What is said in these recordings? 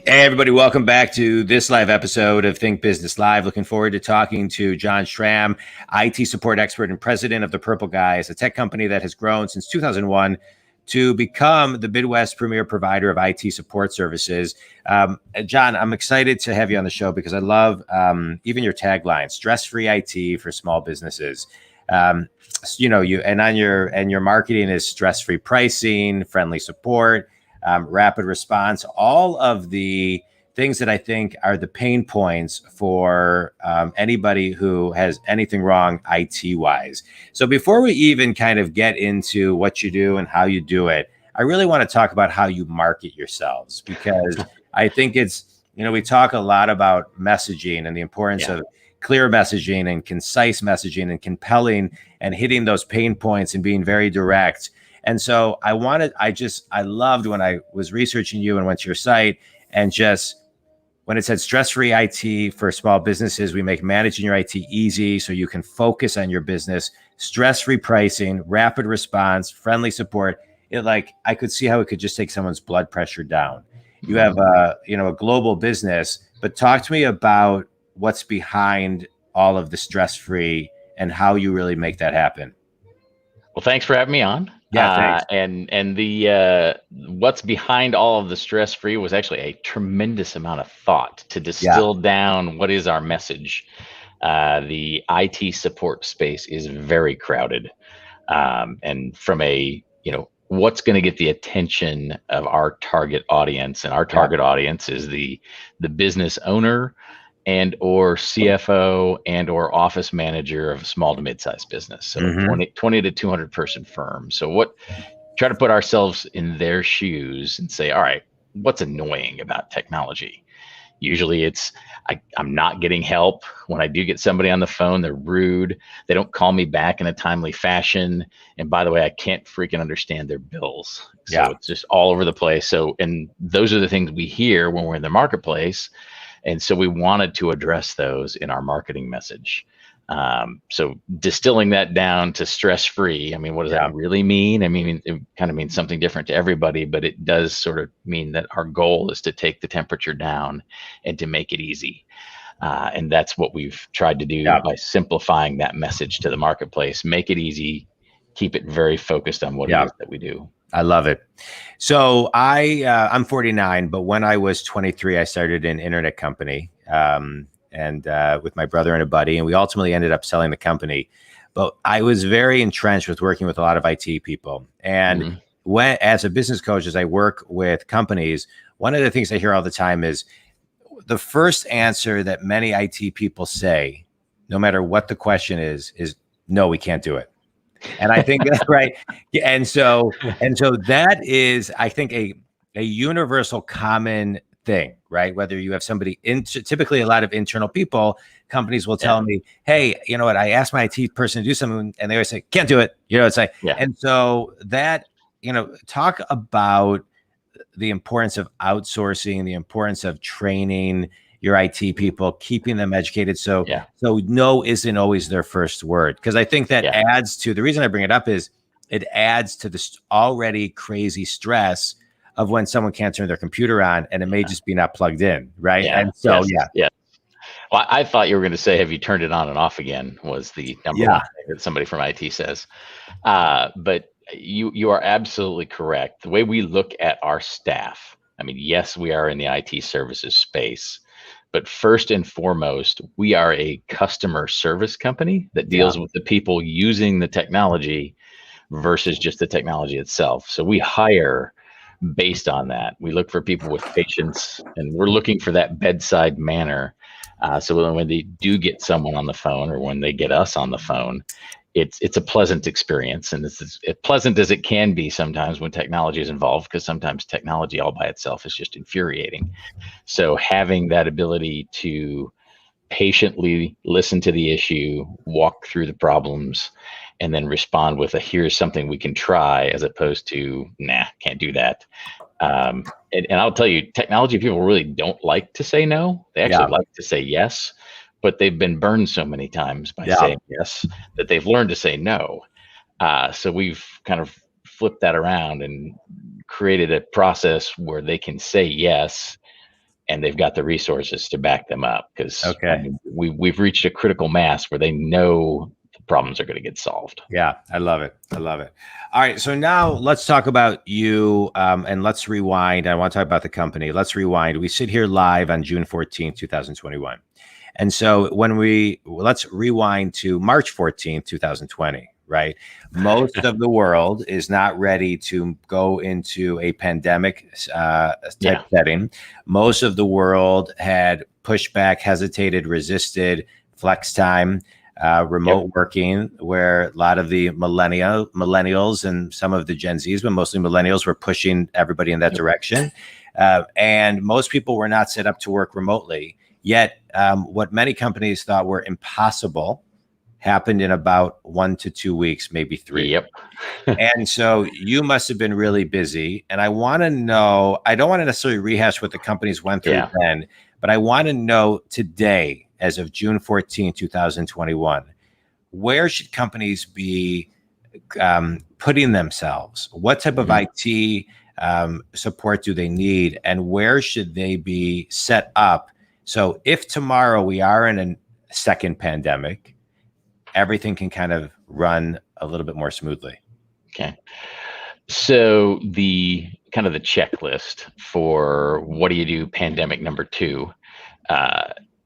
Hey, everybody, welcome back to this live episode of Think Business Live. Looking forward to talking to Jon Schram, IT support expert and president of the Purple Guys, a tech company that has grown since 2001 to become the Midwest premier provider of IT support services. Jon, I'm excited to have you on the show because I love even your tagline, stress-free IT for small businesses. Your marketing is stress-free pricing, friendly support, rapid response, all of the things that I think are the pain points for anybody who has anything wrong IT wise. So before we even kind of get into what you do and how you do it, I really want to talk about how you market yourselves, because I think we talk a lot about messaging and the importance of clear messaging and concise messaging and compelling and hitting those pain points and being very direct. And so I loved when I was researching you and went to your site, and just when it said stress-free IT for small businesses, we make managing your IT easy so you can focus on your business, stress-free pricing, rapid response, friendly support. I could see how it could just take someone's blood pressure down. You have a global business, but talk to me about what's behind all of the stress-free and how you really make that happen. Well, thanks for having me on. Yeah, thanks. And the what's behind all of the stress-free was actually a tremendous amount of thought to distill down what is our message. The IT support space is very crowded, and from what's going to get the attention of our target audience, and our target audience is the business owner and or CFO and or office manager of a small to mid-sized business. So 20 to 200 person firm. So try to put ourselves in their shoes and say, all right, what's annoying about technology? Usually it's, I'm not getting help. When I do get somebody on the phone, they're rude. They don't call me back in a timely fashion. And by the way, I can't freaking understand their bills. So it's just all over the place. And those are the things we hear when we're in the marketplace. And so we wanted to address those in our marketing message. So distilling that down to stress-free, I mean, what does that really mean? I mean, it kind of means something different to everybody, but it does sort of mean that our goal is to take the temperature down and to make it easy. And that's what we've tried to do by simplifying that message to the marketplace. Make it easy, keep it very focused on what it is that we do. I love it. So I'm 49, but when I was 23, I started an internet company with my brother and a buddy, and we ultimately ended up selling the company. But I was very entrenched with working with a lot of IT people. And as a business coach, as I work with companies, one of the things I hear all the time is the first answer that many IT people say, no matter what the question is no, we can't do it. And I think that's right. And so that is, I think, a universal common thing, right? Whether you have somebody typically a lot of internal people, companies will tell me, hey, you know what? I asked my IT person to do something and they always say, can't do it. It's like, and so that, talk about the importance of outsourcing, the importance of training your IT people, keeping them educated. So no isn't always their first word. Because I think that adds to, the reason I bring it up is it adds to this already crazy stress of when someone can't turn their computer on and it may just be not plugged in. Right. And so, Well, I thought you were going to say, have you turned it on and off again, was the number one thing that somebody from IT says. But you are absolutely correct. The way we look at our staff, I mean, yes, we are in the IT services space, but first and foremost, we are a customer service company that deals with the people using the technology versus just the technology itself. So we hire based on that. We look for people with patience, and we're looking for that bedside manner. So when they do get someone on the phone, or when they get us on the phone, it's a pleasant experience, and it's as pleasant as it can be sometimes when technology is involved, because sometimes technology all by itself is just infuriating. So having that ability to patiently listen to the issue, walk through the problems, and then respond with a here's something we can try, as opposed to nah, can't do that. And I'll tell you, technology people really don't like to say no. They actually like to say yes, but they've been burned so many times by saying yes that they've learned to say no. So we've kind of flipped that around and created a process where they can say yes and they've got the resources to back them up, because I Okay. mean, we've reached a critical mass where they know the problems are going to get solved. Yeah, I love it. I love it. All right, so now let's talk about you, and let's rewind. I want to talk about the company. Let's rewind. We sit here live on June 14th, 2021. And so let's rewind to March 14th, 2020, right? Most of the world is not ready to go into a pandemic type setting. Most of the world had pushed back, hesitated, resisted flex time, remote working, where a lot of the millennials and some of the Gen Zs, but mostly millennials, were pushing everybody in that direction. And most people were not set up to work remotely. Yet, what many companies thought were impossible happened in about 1 to 2 weeks, maybe 3. Yep. And so you must have been really busy. And I want to know, I don't want to necessarily rehash what the companies went through then, but I want to know today, as of June 14, 2021, where should companies be putting themselves? What type of IT support do they need? And where should they be set up? So if tomorrow we are in a second pandemic, everything can kind of run a little bit more smoothly. Okay. So the kind of the checklist for what do you do pandemic number 2,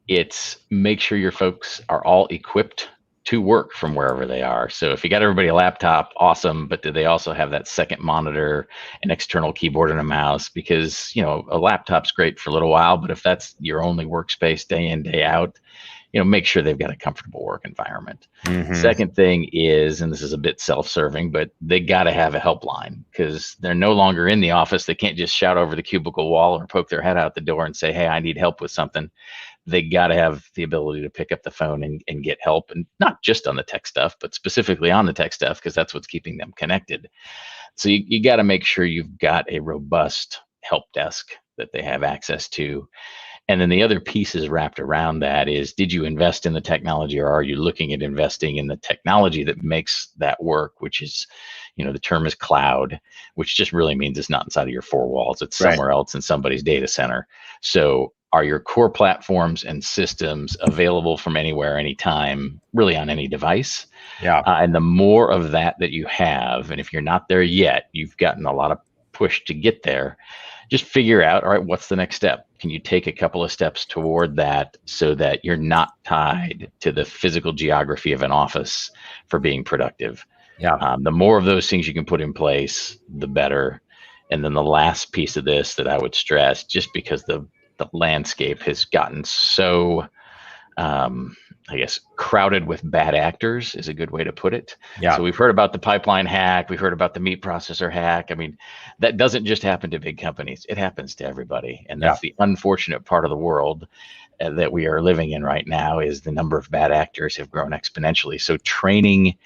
it's make sure your folks are all equipped to work from wherever they are. So if you got everybody a laptop, awesome, but do they also have that second monitor, an external keyboard and a mouse? Because, you know, a laptop's great for a little while, but if that's your only workspace day in, day out, you know, make sure they've got a comfortable work environment. Second thing is, and this is a bit self-serving, but they got to have a helpline, because they're no longer in the office. They can't just shout over the cubicle wall or poke their head out the door and say, hey, I need help with something. They got to have the ability to pick up the phone and get help, and not just on the tech stuff, but specifically on the tech stuff, because that's what's keeping them connected. So you got to make sure you've got a robust help desk that they have access to. And then the other pieces wrapped around that is, did you invest in the technology, or are you looking at investing in the technology that makes that work, which is, you know, the term is cloud, which just really means it's not inside of your 4 walls. It's somewhere else in somebody's data center. So are your core platforms and systems available from anywhere, anytime, really on any device? And the more of that you have, and if you're not there yet, you've gotten a lot of push to get there. Just figure out, all right, what's the next step? Can you take a couple of steps toward that so that you're not tied to the physical geography of an office for being productive? The more of those things you can put in place, the better. And then the last piece of this that I would stress, just because the landscape has gotten so, I guess, crowded with bad actors is a good way to put it. So we've heard about the pipeline hack. We've heard about the meat processor hack. I mean, that doesn't just happen to big companies. It happens to everybody. And that's the unfortunate part of the world that we are living in right now, is the number of bad actors have grown exponentially. So training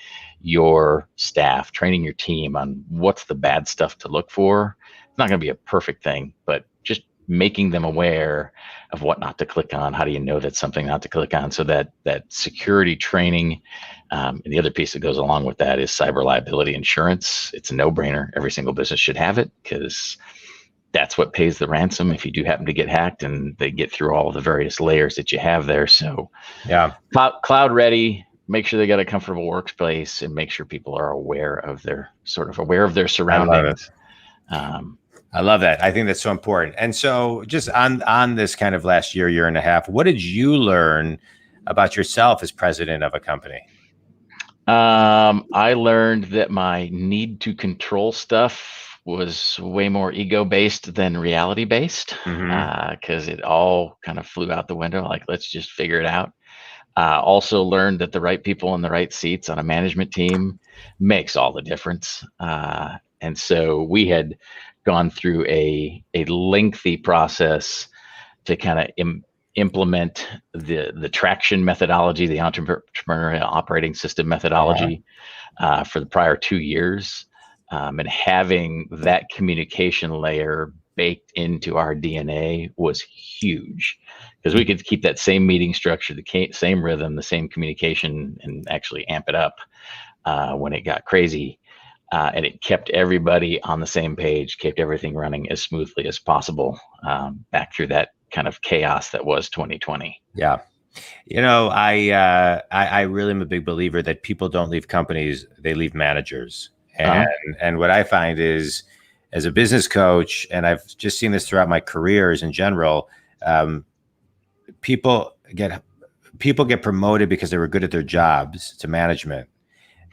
your staff, training your team on what's the bad stuff to look for, it's not going to be a perfect thing, but just making them aware of what not to click on. How do you know that's something not to click on? So that security training, and the other piece that goes along with that is cyber liability insurance. It's a no-brainer. Every single business should have it, because that's what pays the ransom if you do happen to get hacked, and they get through all of the various layers that you have there. So cloud ready, make sure they got a comfortable workspace, and make sure people are aware of their surroundings. I love that. I think that's so important. And so just on this kind of last year and a half, what did you learn about yourself as president of a company? I learned that my need to control stuff was way more ego-based than reality-based, because it all kind of flew out the window. Like, let's just figure it out. Also learned that the right people in the right seats on a management team makes all the difference. And so we had gone through a lengthy process to kind of implement the traction methodology, the entrepreneurial operating system methodology, for the prior 2 years. And having that communication layer baked into our DNA was huge, because we could keep that same meeting structure, the same rhythm, the same communication, and actually amp it up when it got crazy. And it kept everybody on the same page, kept everything running as smoothly as possible back through that kind of chaos that was 2020. Yeah. I really am a big believer that people don't leave companies, they leave managers. And and what I find is, as a business coach, and I've just seen this throughout my careers in general, um, people get people get promoted because they were good at their jobs to management.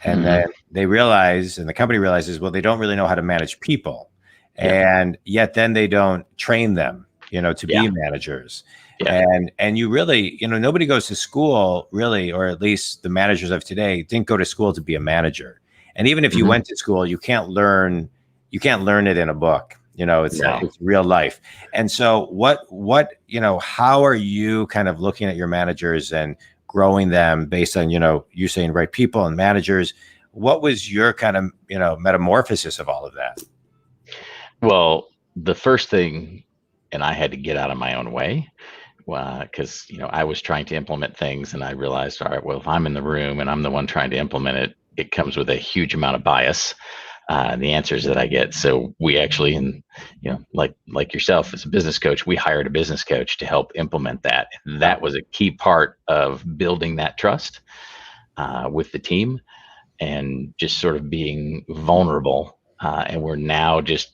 And then they realize, and the company realizes, well, they don't really know how to manage people. And yet then they don't train them, to be managers. And you really, nobody goes to school really, or at least the managers of today didn't go to school to be a manager. And even if you went to school, you can't learn it in a book. It's real life. And so how are you kind of looking at your managers and growing them based on, you saying right people and managers? What was your kind of, metamorphosis of all of that? Well, the first thing, and I had to get out of my own way, because I was trying to implement things, and I realized, all right, well, if I'm in the room and I'm the one trying to implement it, it comes with a huge amount of bias. The answers that I get. So we actually, like yourself as a business coach, we hired a business coach to help implement that. That was a key part of building that trust with the team, and just sort of being vulnerable. And we're now just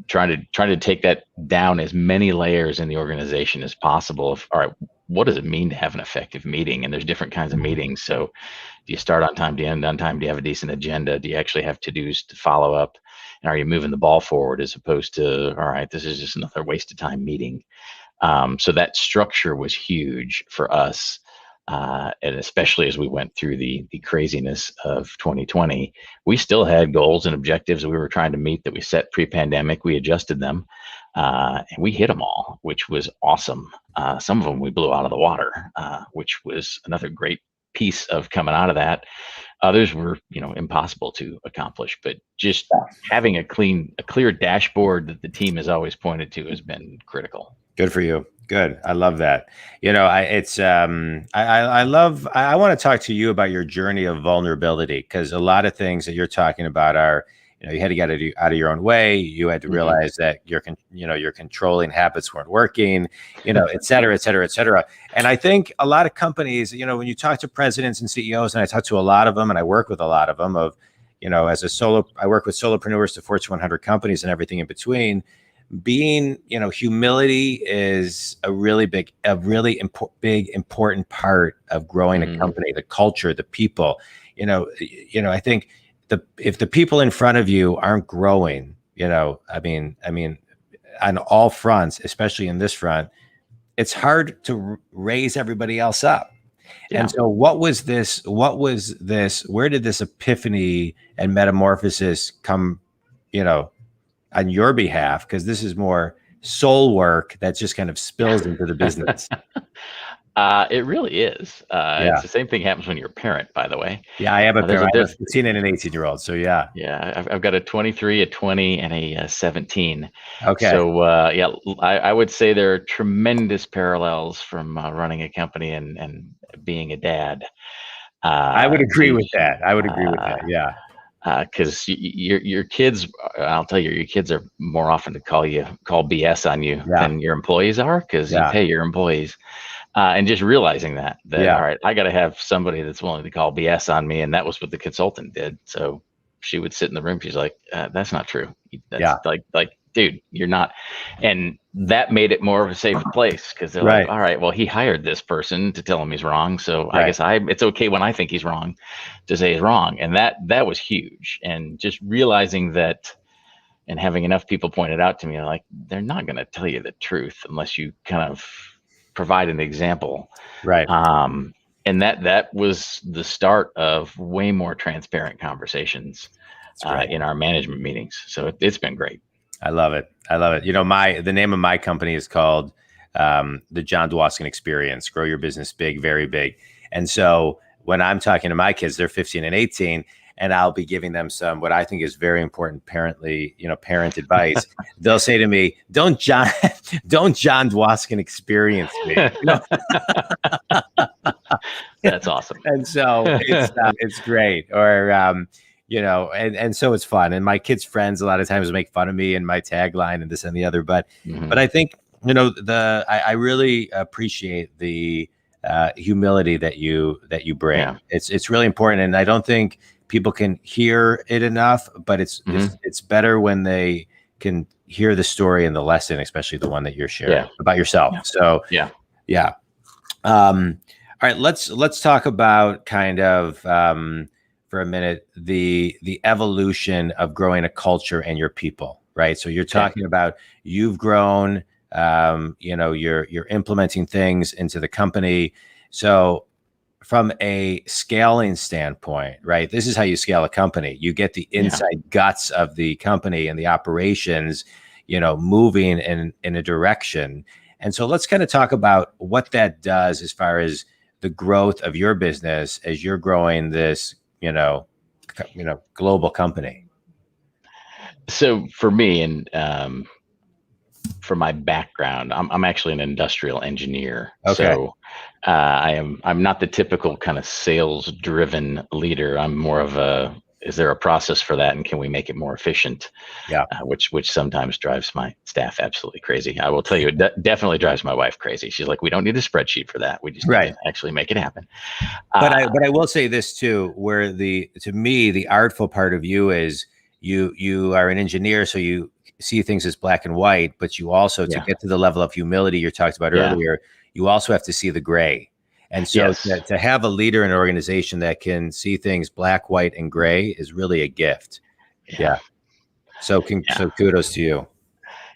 trying to take that down as many layers in the organization as possible. All right, what does it mean to have an effective meeting? And there's different kinds of meetings. So do you start on time? Do you end on time? Do you have a decent agenda? Do you actually have to-dos to follow up? And are you moving the ball forward, as opposed to, all right, this is just another waste of time meeting? So that structure was huge for us. And especially as we went through the craziness of 2020, we still had goals and objectives that we were trying to meet that we set pre-pandemic. We adjusted them, and we hit them all, which was awesome. Some of them we blew out of the water, which was another great piece of coming out of that. Others were, impossible to accomplish, but just having a clear dashboard that the team has always pointed to has been critical. Good for you. Good. I love that. I want to talk to you about your journey of vulnerability, because a lot of things that you're talking about are, you had to get out of your own way. You had to realize that your controlling habits weren't working, et cetera, et cetera, et cetera. And I think a lot of companies, when you talk to presidents and CEOs, and I talk to a lot of them, and I work with a lot of them I work with solopreneurs to Fortune 100 companies and everything in between. Being, humility is a really important part of growing a company, the culture, the people. I think if the people in front of you aren't growing, on all fronts, especially in this front, it's hard to raise everybody else up. Yeah. And so what was this? Where did this epiphany and metamorphosis come, on your behalf? Because this is more soul work that just kind of spills into the business. It really is. It's the same thing happens when you're a parent, by the way. Yeah, I have a parent. I have a 15 and an 18-year-old. So yeah. Yeah, I've got a 23, a 20, and a 17. Okay. So I would say there are tremendous parallels from running a company and being a dad. I would agree with that. Yeah. Because your kids, I'll tell you, your kids are more often to call BS on you than your employees are, because you pay your employees. And just realizing that all right, I got to have somebody that's willing to call BS on me, and that was what the consultant did. So she would sit in the room. She's like, "That's not true. That's like, dude, you're not." And that made it more of a safe place, because they're like, "All right, well, he hired this person to tell him he's wrong, so I guess it's okay when I think he's wrong to say he's wrong." And that was huge. And just realizing that, and having enough people point it out to me, like, they're not going to tell you the truth unless you kind of provide an example, right? And that was the start of way more transparent conversations in our management meetings. So it's been great. I love it. The name of my company is called the Jon Dwoskin Experience. Grow your business big, very big. And so when I'm talking to my kids, they're 15 and 18, and I'll be giving them some, what I think is very important parent advice. They'll say to me, don't Jon Dwoskin experience me. That's awesome. And so it's great. Or, and so it's fun. And my kids' friends a lot of times make fun of me and my tagline and this and the other. But I think I really appreciate the humility that you bring. Yeah. It's really important, and I don't think people can hear it enough. But it's better when they can hear the story and the lesson, especially the one that you're sharing about yourself. Yeah. So yeah. All right, let's talk about kind of for a minute the evolution of growing a culture and your people, right? So you're talking about you've grown, you're implementing things into the company. So from a scaling standpoint, right? This is how you scale a company. You get the inside guts of the company and the operations, moving in a direction. And so let's kind of talk about what that does as far as the growth of your business as you're growing this, global company. So for me, and for my background, I'm actually an industrial engineer. Okay. So I'm not the typical kind of sales driven leader. I'm more of is there a process for that, and can we make it more efficient? Yeah. Which sometimes drives my staff absolutely crazy. I will tell you, it definitely drives my wife crazy. She's like, we don't need a spreadsheet for that. We just need to actually make it happen. But I will say this too, where to me, the artful part of you is you are an engineer, so you see things as black and white, but you also, to get to the level of humility you talked about earlier, you also have to see the gray. And so to have a leader in an organization that can see things black, white, and gray is really a gift. Yeah. So kudos to you.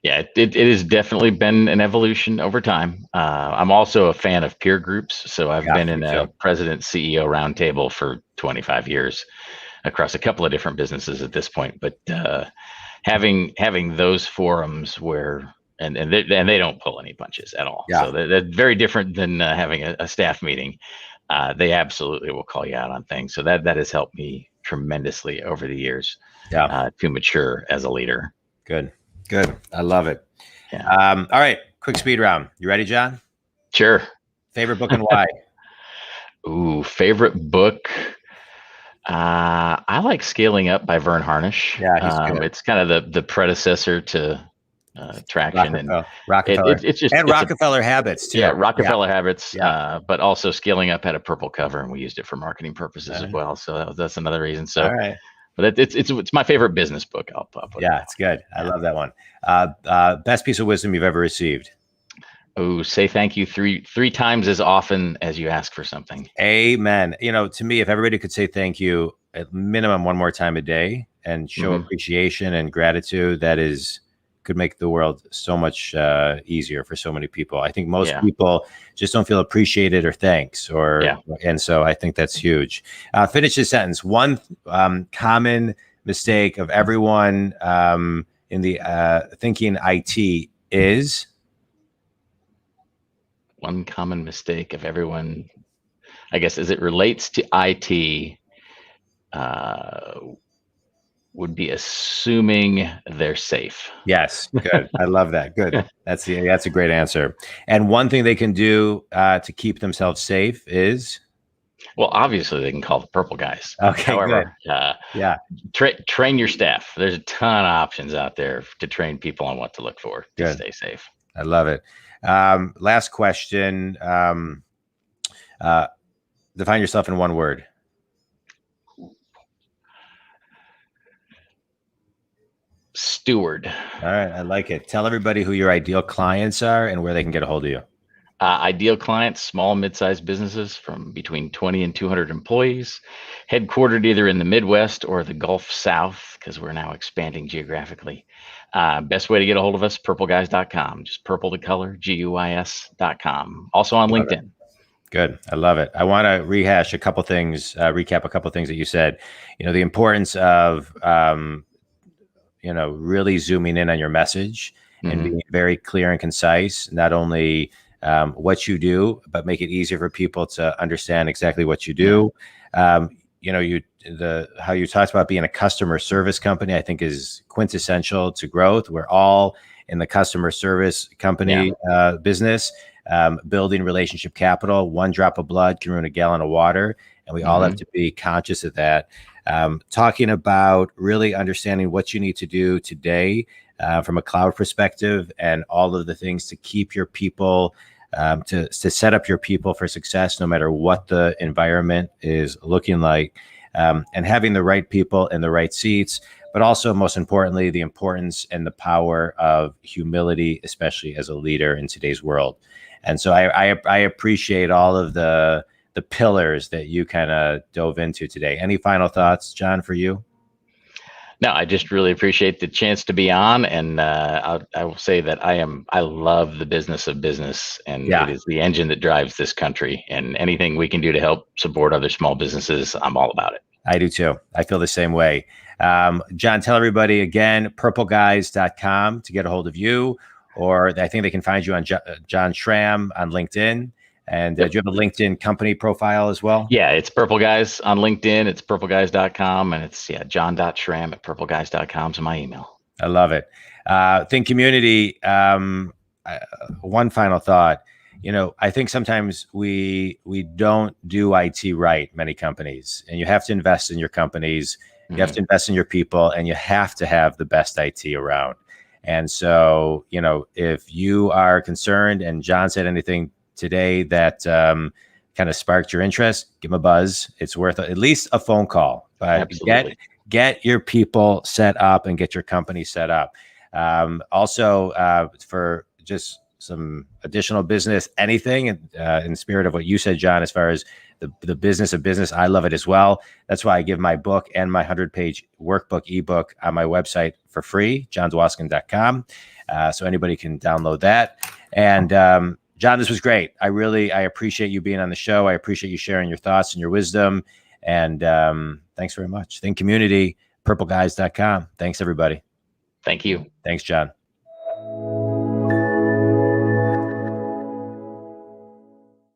Yeah, it has definitely been an evolution over time. I'm also a fan of peer groups. So I've been in a president CEO roundtable for 25 years across a couple of different businesses at this point. But having those forums where and they don't pull any punches at all. So they're very different than having a staff meeting. They absolutely will call you out on things. So that has helped me tremendously over the years to mature as a leader. Good. I love it. All right. Quick speed round. You ready, John? Sure. Favorite book and why? Ooh, favorite book. I like Scaling Up by Vern Harnish. Yeah, he's good. It's kind of the predecessor to Traction Rockefeller. It's just Rockefeller Habits too. Yeah, Rockefeller Habits. But also Scaling Up had a purple cover, and we used it for marketing purposes as well. So that's another reason. So, but it's my favorite business book. I'll put it's good. I love that one. Best piece of wisdom you've ever received? Oh, say thank you three times as often as you ask for something. Amen. To me, if everybody could say thank you at minimum one more time a day and show appreciation and gratitude, could make the world so much easier for so many people. I think most people just don't feel appreciated or thanks, and so I think that's huge. Finish this sentence. One common mistake of everyone in the thinking IT is. One common mistake of everyone, I guess, as it relates to IT, would be assuming they're safe. Yes, good. I love that. Good. That's a great answer. And one thing they can do to keep themselves safe is? Well, obviously they can call the purple guys. Okay. However, good. Train your staff. There's a ton of options out there to train people on what to look for to stay safe. I love it. Last question. Define yourself in one word. Steward. All right. I like it. Tell everybody who your ideal clients are and where they can get a hold of you. Ideal clients, small, mid-sized businesses from between 20 and 200 employees, headquartered either in the Midwest or the Gulf South, because we're now expanding geographically. Best way to get a hold of us, purpleguys.com. Just purple the color, GUIS.com. Also on LinkedIn. Good. I love it. I want to recap a couple things that you said. The importance of really zooming in on your message and being very clear and concise, not only what you do, but make it easier for people to understand exactly what you do. How you talked about being a customer service company, I think is quintessential to growth. We're all in the customer service company business, building relationship capital. One drop of blood can ruin a gallon of water, and we all have to be conscious of that. Talking about really understanding what you need to do today from a cloud perspective, and all of the things to keep your people, to set up your people for success, no matter what the environment is looking like, and having the right people in the right seats, but also most importantly, the importance and the power of humility, especially as a leader in today's world. And so I appreciate all of the pillars that you kind of dove into today. Any final thoughts, Jon, for you? No, I just really appreciate the chance to be on, and I will say that I love the business of business, and it is the engine that drives this country. And anything we can do to help support other small businesses, I'm all about it. I do too. I feel the same way. Jon, tell everybody again, purpleguys.com to get a hold of you, or I think they can find you on Jon Schram on LinkedIn. And do you have a LinkedIn company profile as well? Yeah, it's Purple Guys on LinkedIn. It's purpleguys.com, and it's Jon.Schram at purpleguys.com is my email. I love it. Think community. One final thought. I think sometimes we don't do IT right, many companies, and you have to invest in your companies. You have to invest in your people, and you have to have the best IT around. And so, if you are concerned, and Jon said anything today that kind of sparked your interest, give him a buzz. It's worth at least a phone call. But absolutely. Get your people set up and get your company set up. Also, for just some additional business, anything in the spirit of what you said, Jon, as far as the business of business, I love it as well. That's why I give my book and my 100-page workbook ebook on my website for free, jondwoskin.com. So anybody can download that. And Jon, this was great. I appreciate you being on the show. I appreciate you sharing your thoughts and your wisdom. And thanks very much. Think community, purpleguys.com. Thanks, everybody. Thank you. Thanks, Jon.